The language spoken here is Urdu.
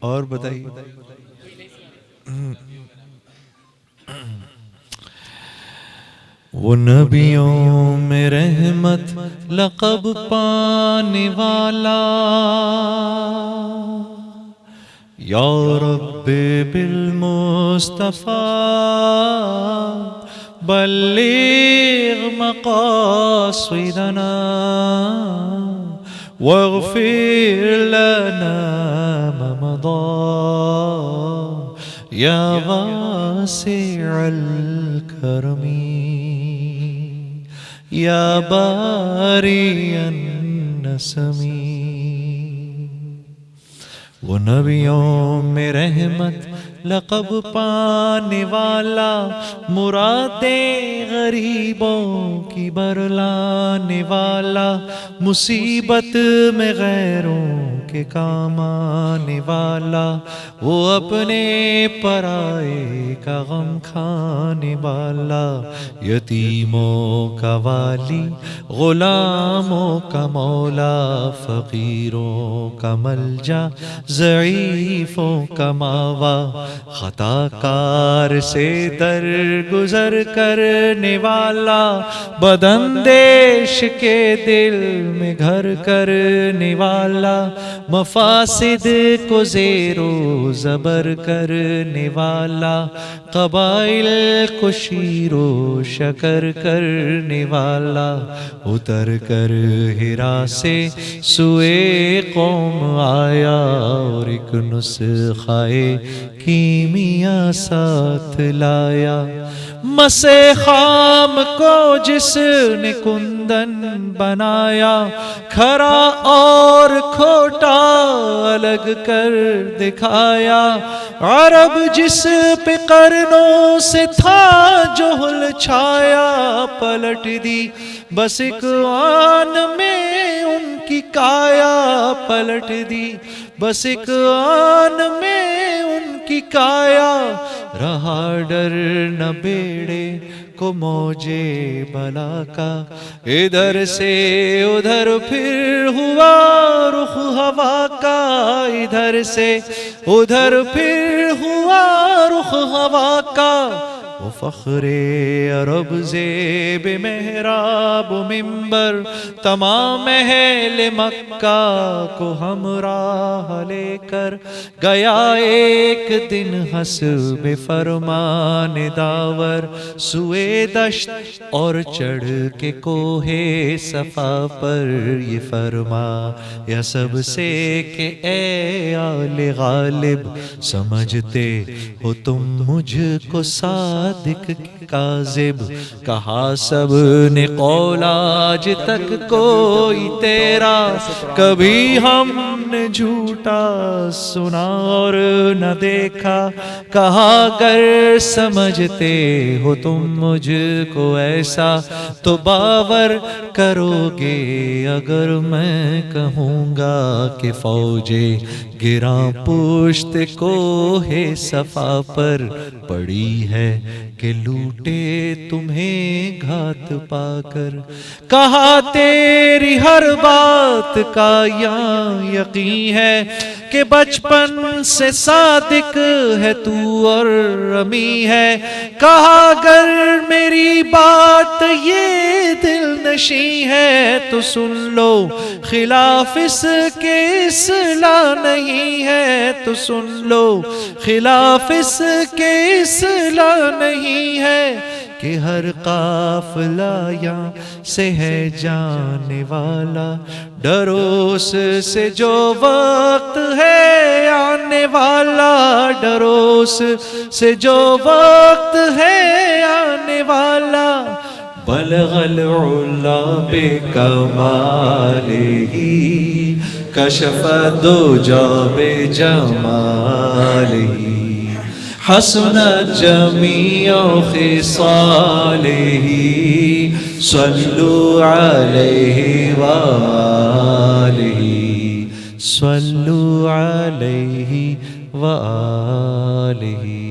اور بتائیے. وہ نبیوں میں رحمت لقب پانے والا یا رب بالمصطفیٰ بلغ مقاصدنا واغفر لنا ما مضى یا واسع الکرم یا باری النسم. وہ نبیوں میں رحمت لقب پانے والا مرادیں غریبوں کی برلانے والا مصیبت میں غیروں کے کام آنے والا وہ اپنے پرائے کا غم کھانے والا یتیموں کا والی غلاموں کا مولا فقیروں کا ملجا ضعیفوں کا ماوا خطا کار سے درگزر کرنے والا بداندیش کے دل میں گھر کرنے والا مفاسد کو زیر و زبر کرنے والا قبائل کو شیر و شکر کرنے والا اتر کر ہرا سے سوئے قوم آیا اور ایک نسخہ کیمیا ساتھ لایا. مسے خام کو جس نے کندن بنایا کھرا اور کھوٹا الگ کر دکھایا عرب جس پہ قرنوں سے تھا جہل چھایا پلٹ دی بس ایک آن میں ان کی کایا پلٹ دی بس ایک آن میں ان کی کایا رہا ڈر نہ بیڑے کو موجے بلا کا ادھر سے ادھر پھر ہوا رخ ہوا کا ادھر سے ادھر پھر ہوا رخ ہوا کا وہ فخر عرب زیب محراب و ممبر تمام اہل مکہ کو ہمراہ لے کر گیا ایک دن حسب فرمان داور سوئے دشت اور چڑھ کے کوہ صفا پر یہ فرما یا سب سے کہ اے آل غالب سمجھتے ہو تم مجھ کو صادق کاذب کہا سب نے قول آج تک کوئی تیرا کبھی ہم نے جھوٹا سنا اور نہ دیکھا کہا گر سمجھتے ہو تم مجھ کو ایسا تو باور کرو گے اگر میں کہوں گا کہ فوجیں گراں پشت کوہ صفا پر پڑی ہے کہ لوٹے تمہیں گھات پا کر کہا تیری ہر بات کا یقین ہے کہ بچپن سے صادق ہے تو اور رمی ہے کہا اگر میری بات یہ دل نشیں ہے تو سن لو خلاف اس کے اصلاح نہیں ہے تو سن لو خلاف اس کے اصلاح نہیں ہے کہ ہر قافلہ یہاں سے ہے جانے والا ڈروس سے جو وقت ہے آنے والا ڈروس سے جو وقت ہے آنے والا بلغ العلا بکمالہ کشف الدجی بجمالہ حسنت جمیع خصالہ صلوا علیہ وآلہ صلوا علیہ وآلہ.